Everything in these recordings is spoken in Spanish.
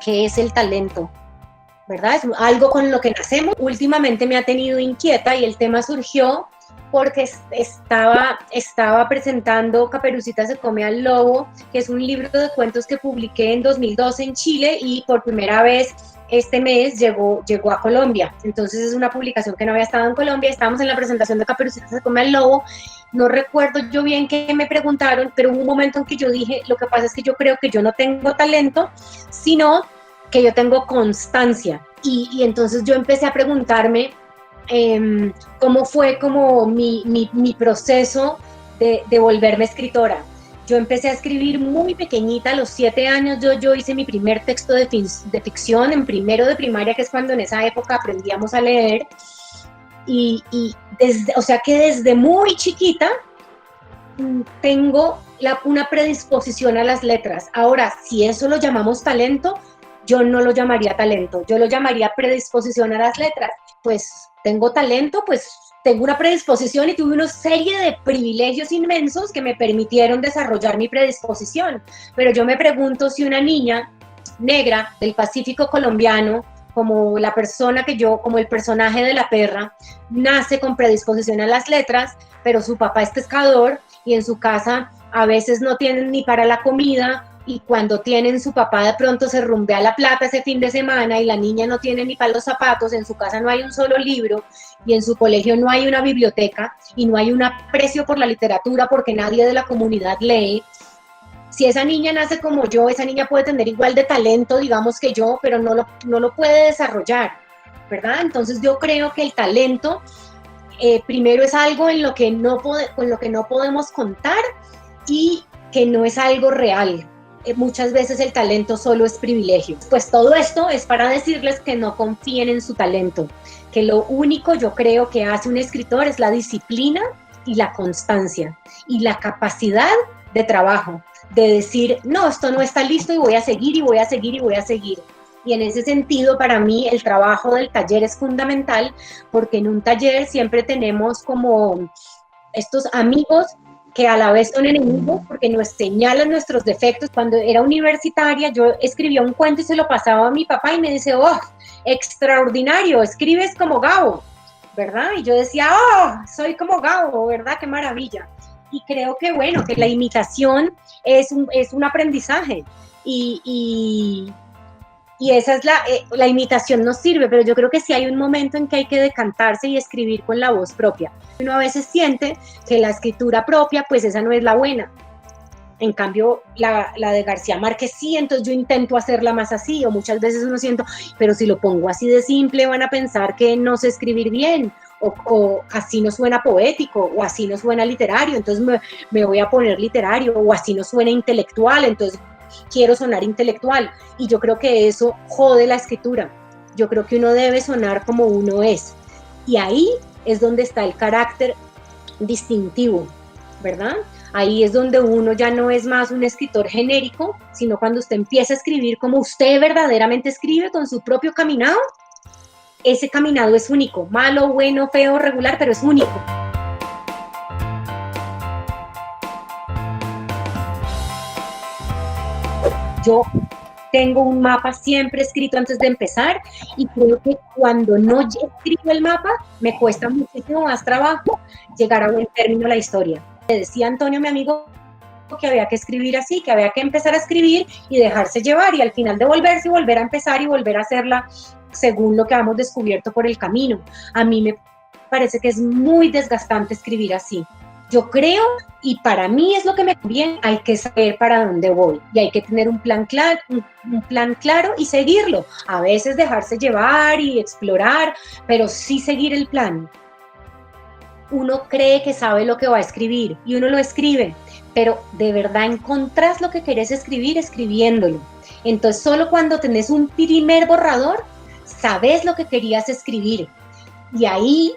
qué es el talento, ¿verdad? Es algo con lo que nacemos. Últimamente me ha tenido inquieta y el tema surgió porque estaba presentando Caperucita se come al lobo, que es un libro de cuentos que publiqué en 2012 en Chile y por primera vez este mes llegó a Colombia. Entonces es una publicación que no había estado en Colombia. Estábamos en la presentación de Caperucita se come al lobo. No recuerdo yo bien qué me preguntaron, pero hubo un momento en que yo dije, lo que pasa es que yo creo que yo no tengo talento, sino que yo tengo constancia. Y entonces yo empecé a preguntarme cómo fue como mi proceso de volverme escritora. Yo empecé a escribir muy pequeñita, a los 7 años yo hice mi primer texto de ficción en primero de primaria, que es cuando en esa época aprendíamos a leer, o sea que desde muy chiquita tengo una predisposición a las letras. Ahora, si eso lo llamamos talento, yo no lo llamaría talento, yo lo llamaría predisposición a las letras. Pues tengo talento, pues tengo una predisposición y tuve una serie de privilegios inmensos que me permitieron desarrollar mi predisposición. Pero yo me pregunto si una niña negra del Pacífico colombiano, como la persona que yo, como el personaje de La Perra, nace con predisposición a las letras, pero su papá es pescador y en su casa a veces no tienen ni para la comida, y cuando tienen, su papá de pronto se rumbea la plata ese fin de semana y la niña no tiene ni para los zapatos, en su casa no hay un solo libro y en su colegio no hay una biblioteca y no hay un aprecio por la literatura porque nadie de la comunidad lee. Si esa niña nace como yo, esa niña puede tener igual de talento, digamos, que yo, pero no lo puede desarrollar, ¿verdad? Entonces yo creo que el talento primero es algo con lo que no podemos contar y que no es algo real. Muchas veces el talento solo es privilegio. Pues todo esto es para decirles que no confíen en su talento, que lo único yo creo que hace un escritor es la disciplina y la constancia y la capacidad de trabajo, de decir, no, esto no está listo y voy a seguir y voy a seguir y voy a seguir. Y en ese sentido, para mí, el trabajo del taller es fundamental, porque en un taller siempre tenemos como estos amigos que a la vez son enemigos porque nos señalan nuestros defectos. Cuando era universitaria, yo escribía un cuento y se lo pasaba a mi papá y me dice, oh, extraordinario, escribes como Gabo, ¿verdad? Y yo decía, oh, soy como Gabo, ¿verdad? Qué maravilla. Y creo que, bueno, que la imitación es un aprendizaje y esa es la imitación nos sirve, pero yo creo que sí hay un momento en que hay que decantarse y escribir con la voz propia. Uno a veces siente que la escritura propia, pues esa no es la buena. En cambio, la de García Márquez sí, entonces yo intento hacerla más así, o muchas veces uno siento, pero si lo pongo así de simple van a pensar que no sé escribir bien, o así no suena poético, o así no suena literario, entonces me voy a poner literario, o así no suena intelectual, entonces quiero sonar intelectual, y yo creo que eso jode la escritura. Yo creo que uno debe sonar como uno es, y ahí es donde está el carácter distintivo, ¿verdad? Ahí es donde uno ya no es más un escritor genérico, sino cuando usted empieza a escribir como usted verdaderamente escribe, con su propio caminado. Ese caminado es único, malo, bueno, feo, regular, pero es único. Yo tengo un mapa siempre escrito antes de empezar y creo que cuando no escribo el mapa me cuesta muchísimo más trabajo llegar a buen término la historia. Le decía Antonio, mi amigo, que había que escribir así, que había que empezar a escribir y dejarse llevar y al final devolverse y volver a empezar y volver a hacerla según lo que hemos descubierto por el camino. A mí me parece que es muy desgastante escribir así. Yo creo, y para mí es lo que me conviene, hay que saber para dónde voy y hay que tener un plan claro y seguirlo. A veces dejarse llevar y explorar, pero sí seguir el plan. Uno cree que sabe lo que va a escribir y uno lo escribe, pero de verdad encontrás lo que querés escribir escribiéndolo. Entonces solo cuando tenés un primer borrador, sabes lo que querías escribir. Y ahí,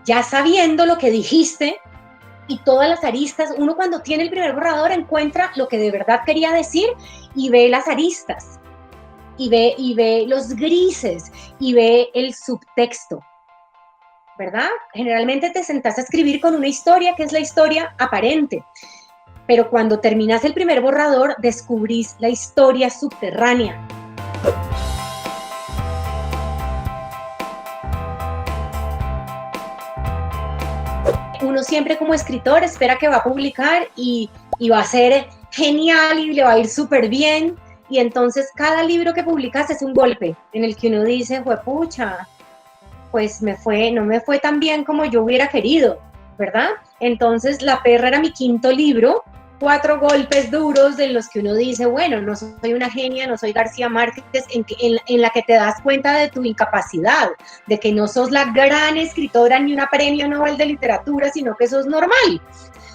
ya sabiendo lo que dijiste, y todas las aristas, uno cuando tiene el primer borrador encuentra lo que de verdad quería decir y ve las aristas, y ve los grises, y ve el subtexto, ¿verdad? Generalmente te sentás a escribir con una historia que es la historia aparente, pero cuando terminas el primer borrador, descubrís la historia subterránea. Uno siempre como escritor espera que va a publicar y va a ser genial y le va a ir súper bien, y entonces cada libro que publicas es un golpe en el que uno dice, juepucha, pues no me fue tan bien como yo hubiera querido, ¿verdad? Entonces La perra era mi quinto libro, 4 golpes duros en los que uno dice, bueno, no soy una genia, no soy García Márquez, en la que te das cuenta de tu incapacidad, de que no sos la gran escritora ni una premio Nobel de literatura, sino que sos normal.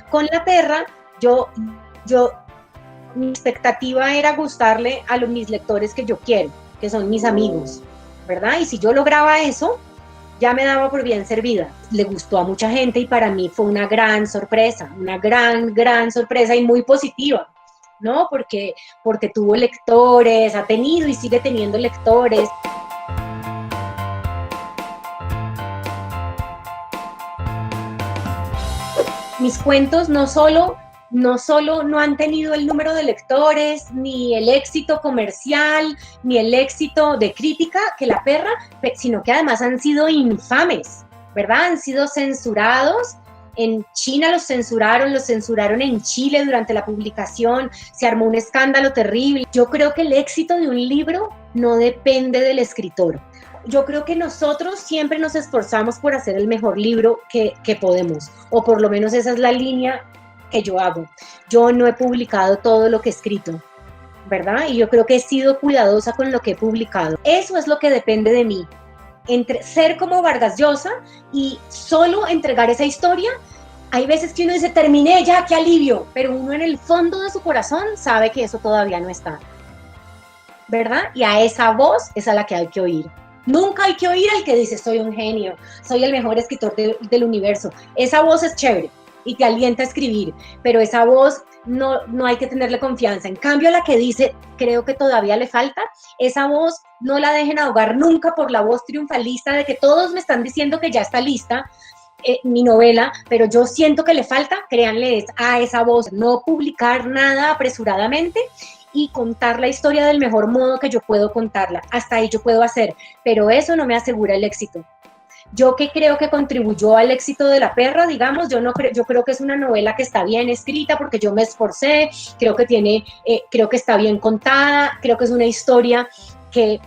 Con La perra, mi expectativa era gustarle a mis lectores que yo quiero, que son mis amigos, ¿verdad? Y si yo lograba eso, ya me daba por bien servida. Le gustó a mucha gente y para mí fue una gran sorpresa y muy positiva, ¿no? Porque tuvo lectores, ha tenido y sigue teniendo lectores. Mis cuentos no solo no han tenido el número de lectores, ni el éxito comercial, ni el éxito de crítica que La perra, sino que además han sido infames, ¿verdad? Han sido censurados. En China los censuraron en Chile durante la publicación, se armó un escándalo terrible. Yo creo que el éxito de un libro no depende del escritor. Yo creo que nosotros siempre nos esforzamos por hacer el mejor libro que podemos, o por lo menos esa es la línea que yo hago. Yo no he publicado todo lo que he escrito, ¿verdad? Y yo creo que he sido cuidadosa con lo que he publicado. Eso es lo que depende de mí. Entre ser como Vargas Llosa y solo entregar esa historia, hay veces que uno dice, terminé ya, qué alivio, pero uno en el fondo de su corazón sabe que eso todavía no está, ¿verdad? Y a esa voz es a la que hay que oír. Nunca hay que oír al que dice, soy un genio, soy el mejor escritor del universo. Esa voz es chévere y te alienta a escribir, pero esa voz no hay que tenerle confianza. En cambio, la que dice, creo que todavía le falta, esa voz no la dejen ahogar nunca por la voz triunfalista de que todos me están diciendo que ya está lista mi novela, pero yo siento que le falta. Créanle, es a esa voz. No publicar nada apresuradamente y contar la historia del mejor modo que yo puedo contarla. Hasta ahí yo puedo hacer, pero eso no me asegura el éxito. Yo que creo que contribuyó al éxito de La perra, digamos, yo creo que es una novela que está bien escrita porque yo me esforcé, creo que está bien contada, creo que es una historia que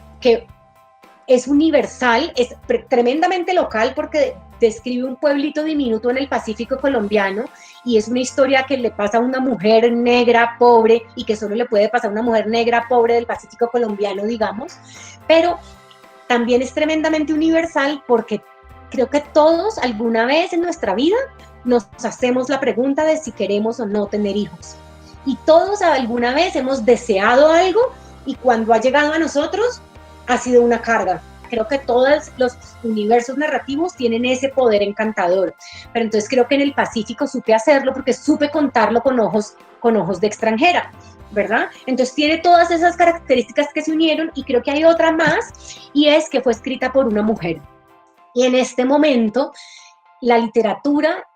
es universal, es tremendamente local porque describe un pueblito diminuto en el Pacífico colombiano y es una historia que le pasa a una mujer negra pobre y que solo le puede pasar a una mujer negra pobre del Pacífico colombiano, digamos, pero también es tremendamente universal porque creo que todos alguna vez en nuestra vida nos hacemos la pregunta de si queremos o no tener hijos. Y todos alguna vez hemos deseado algo y cuando ha llegado a nosotros ha sido una carga. Creo que todos los universos narrativos tienen ese poder encantador. Pero entonces creo que en el Pacífico supe hacerlo porque supe contarlo con ojos de extranjera, ¿verdad? Entonces tiene todas esas características que se unieron y creo que hay otra más y es que fue escrita por una mujer. Y en este momento, la literatura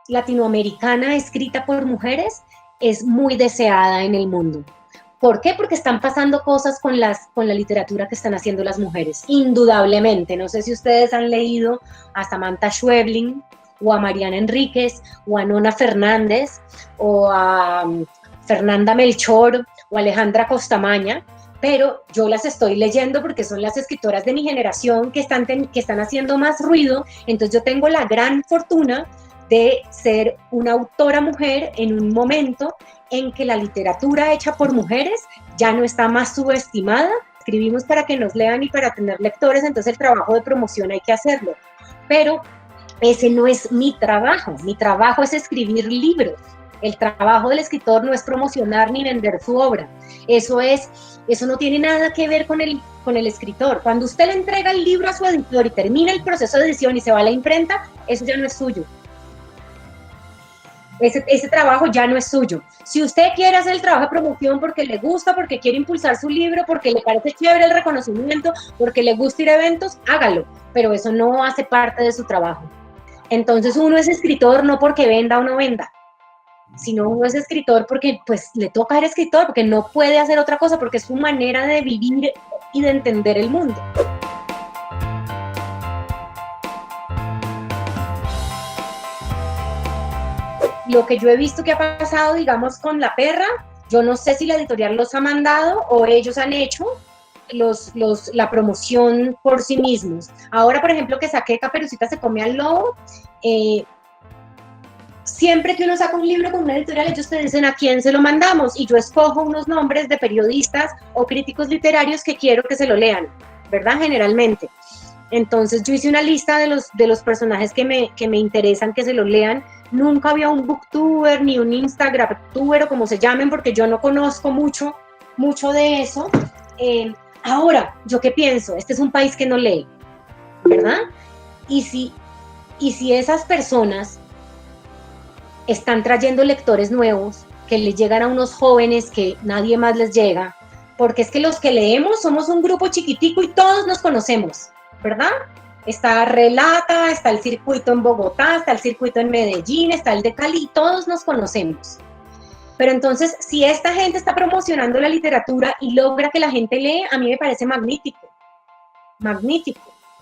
latinoamericana escrita por mujeres es muy deseada en el mundo. ¿Por qué? Porque están pasando cosas con la literatura que están haciendo las mujeres, indudablemente. No sé si ustedes han leído a Samantha Schweblin, o a Mariana Enríquez, o a Nona Fernández, o a Fernanda Melchor, o a Alejandra Costamaña, pero yo las estoy leyendo porque son las escritoras de mi generación que están haciendo más ruido. Entonces yo tengo la gran fortuna de ser una autora mujer en un momento en que la literatura hecha por mujeres ya no está más subestimada. Escribimos para que nos lean y para tener lectores, entonces el trabajo de promoción hay que hacerlo. Pero ese no es mi trabajo es escribir libros. El trabajo del escritor no es promocionar ni vender su obra. Eso no tiene nada que ver con el escritor. Cuando usted le entrega el libro a su editor y termina el proceso de edición y se va a la imprenta, eso ya no es suyo. Ese trabajo ya no es suyo. Si usted quiere hacer el trabajo de promoción porque le gusta, porque quiere impulsar su libro, porque le parece chévere el reconocimiento, porque le gusta ir a eventos, hágalo, pero eso no hace parte de su trabajo. Entonces uno es escritor no porque venda o no venda. sino uno es escritor porque pues le toca ser escritor, porque no puede hacer otra cosa, porque es su manera de vivir y de entender el mundo. Lo que yo he visto que ha pasado, digamos, con La Perra, yo no sé si la editorial los ha mandado o ellos han hecho la promoción por sí mismos. Ahora, por ejemplo, que saqué Caperucita se come al lobo, siempre que uno saca un libro con una editorial, ellos te dicen a quién se lo mandamos, y yo escojo unos nombres de periodistas o críticos literarios que quiero que se lo lean, ¿verdad? Generalmente. Entonces yo hice una lista de los personajes que me interesan que se lo lean. Nunca había un booktuber ni un instagramtuber o como se llamen, porque yo no conozco mucho de eso. Ahora, ¿yo qué pienso? Este es un país que no lee, ¿verdad? Y si esas personas están trayendo lectores nuevos que les llegan a unos jóvenes que nadie más les llega, porque es que los que leemos somos un grupo chiquitico y todos nos conocemos, ¿verdad? Está Relata, está el circuito en Bogotá, está el circuito en Medellín, está el de Cali, todos nos conocemos. Pero entonces, si esta gente está promocionando la literatura y logra que la gente lee, a mí me parece magnífico,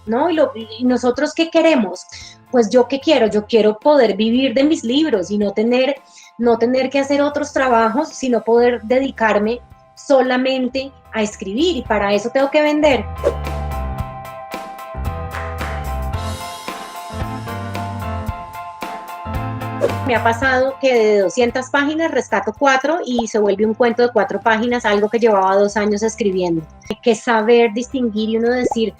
¿no? Y nosotros, ¿qué queremos? Pues yo, ¿qué quiero? Yo quiero poder vivir de mis libros y no tener que hacer otros trabajos, sino poder dedicarme solamente a escribir, y para eso tengo que vender. Me ha pasado que de 200 páginas rescato 4 y se vuelve un cuento de 4 páginas, algo que llevaba 2 años escribiendo. Hay que saber distinguir y uno decir,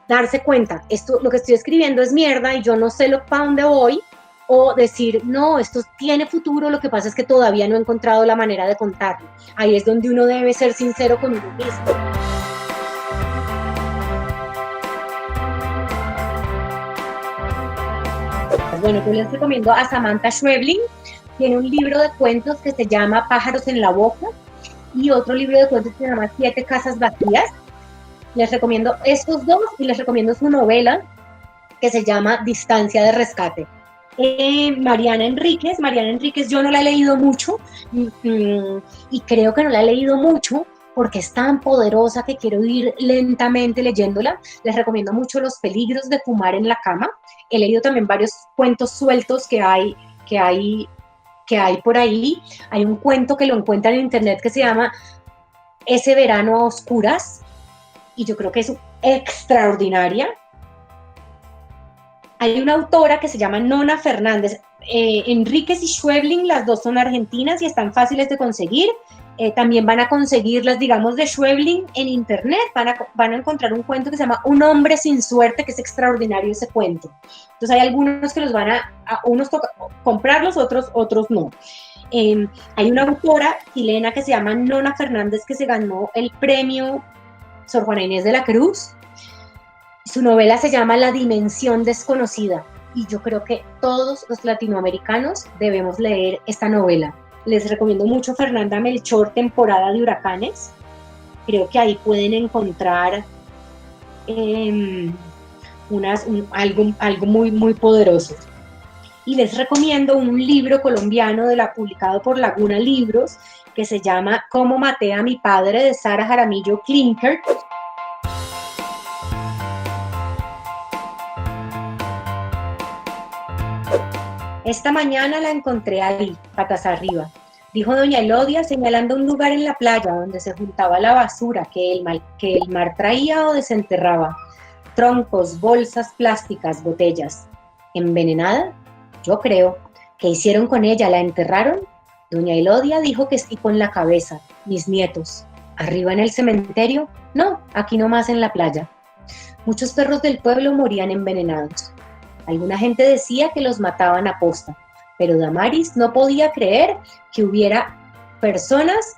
darse cuenta, esto, lo que estoy escribiendo es mierda y yo no sé para dónde voy, o decir, no, esto tiene futuro, lo que pasa es que todavía no he encontrado la manera de contarlo. Ahí es donde uno debe ser sincero con uno mismo. Bueno, yo les recomiendo a Samantha Schweblin. Tiene un libro de cuentos que se llama Pájaros en la boca y otro libro de cuentos que se llama 7 casas vacías. Les recomiendo estos dos y les recomiendo su novela que se llama Distancia de rescate. Mariana Enríquez yo no la he leído mucho y creo que no la he leído mucho porque es tan poderosa que quiero ir lentamente leyéndola. Les recomiendo mucho Los peligros de fumar en la cama. He leído también varios cuentos sueltos que hay por ahí. Hay un cuento que lo encuentran en internet que se llama Ese verano a oscuras, y yo creo que es extraordinaria. Hay una autora que se llama Nona Fernández. Enríquez y Schweblin, las dos son argentinas y están fáciles de conseguir. También van a conseguirlas, digamos, de Schweblin en internet. Van a encontrar un cuento que se llama Un hombre sin suerte, que es extraordinario ese cuento. Entonces hay algunos que los van a unos toca comprarlos, otros no. Hay una autora chilena que se llama Nona Fernández que se ganó el premio Sor Juana Inés de la Cruz. Su novela se llama La dimensión desconocida y yo creo que todos los latinoamericanos debemos leer esta novela. Les recomiendo mucho Fernanda Melchor, Temporada de huracanes. Creo que ahí pueden encontrar algo muy, muy poderoso. Y les recomiendo un libro colombiano publicado por Laguna Libros que se llama Cómo maté a mi padre, de Sara Jaramillo Klinkert. Esta mañana la encontré ahí, patas arriba, dijo doña Elodia señalando un lugar en la playa donde se juntaba la basura que el mar traía o desenterraba. Troncos, bolsas plásticas, botellas. ¿Envenenada? Yo creo. ¿Qué hicieron con ella? ¿La enterraron? Doña Elodia dijo que sí con la cabeza. Mis nietos. ¿Arriba en el cementerio? No, aquí nomás en la playa. Muchos perros del pueblo morían envenenados. Alguna gente decía que los mataban a posta, pero Damaris no podía creer que hubiera personas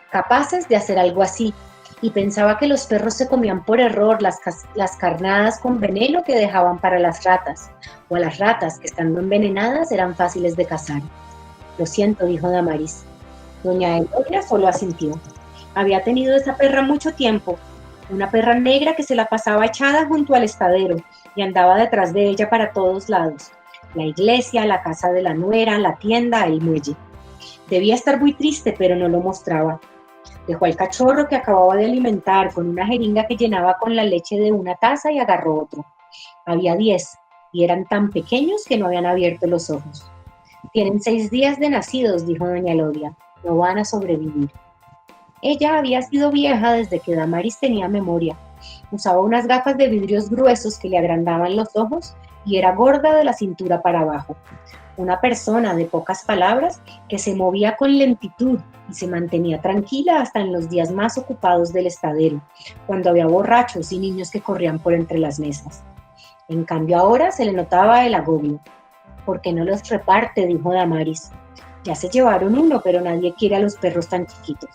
capaces de hacer algo así y pensaba que los perros se comían por error las carnadas con veneno que dejaban para las ratas, o a las ratas que estando envenenadas eran fáciles de cazar. Lo siento, dijo Damaris. Doña Elodia solo asintió. Había tenido esa perra mucho tiempo, una perra negra que se la pasaba echada junto al estadero y andaba detrás de ella para todos lados. la iglesia, la casa de la nuera, la tienda, el muelle. Debía estar muy triste, pero no lo mostraba. Dejó al cachorro que acababa de alimentar con una jeringa que llenaba con la leche de una taza y agarró otro. Había 10 y eran tan pequeños que no habían abierto los ojos. Tienen 6 días de nacidos, dijo doña Elodia. No van a sobrevivir. Ella había sido vieja desde que Damaris tenía memoria. Usaba unas gafas de vidrios gruesos que le agrandaban los ojos y era gorda de la cintura para abajo. Una persona de pocas palabras que se movía con lentitud y se mantenía tranquila hasta en los días más ocupados del estadero, cuando había borrachos y niños que corrían por entre las mesas. En cambio ahora se le notaba el agobio. ¿Por qué no los reparte?, dijo Damaris. Ya se llevaron uno, pero nadie quiere a los perros tan chiquitos.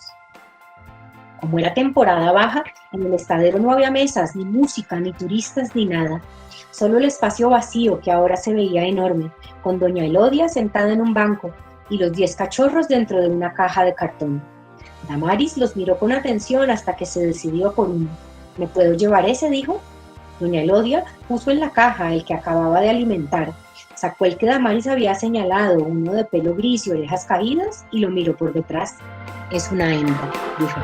Como era temporada baja, en el estadero no había mesas, ni música, ni turistas, ni nada. Solo el espacio vacío, que ahora se veía enorme, con doña Elodia sentada en un banco y los 10 cachorros dentro de una caja de cartón. Damaris los miró con atención hasta que se decidió por uno. ¿Me puedo llevar ese?, dijo. Doña Elodia puso en la caja el que acababa de alimentar, sacó el que Damaris había señalado, uno de pelo gris y orejas caídas, y lo miró por detrás. Es una hembra, dijo.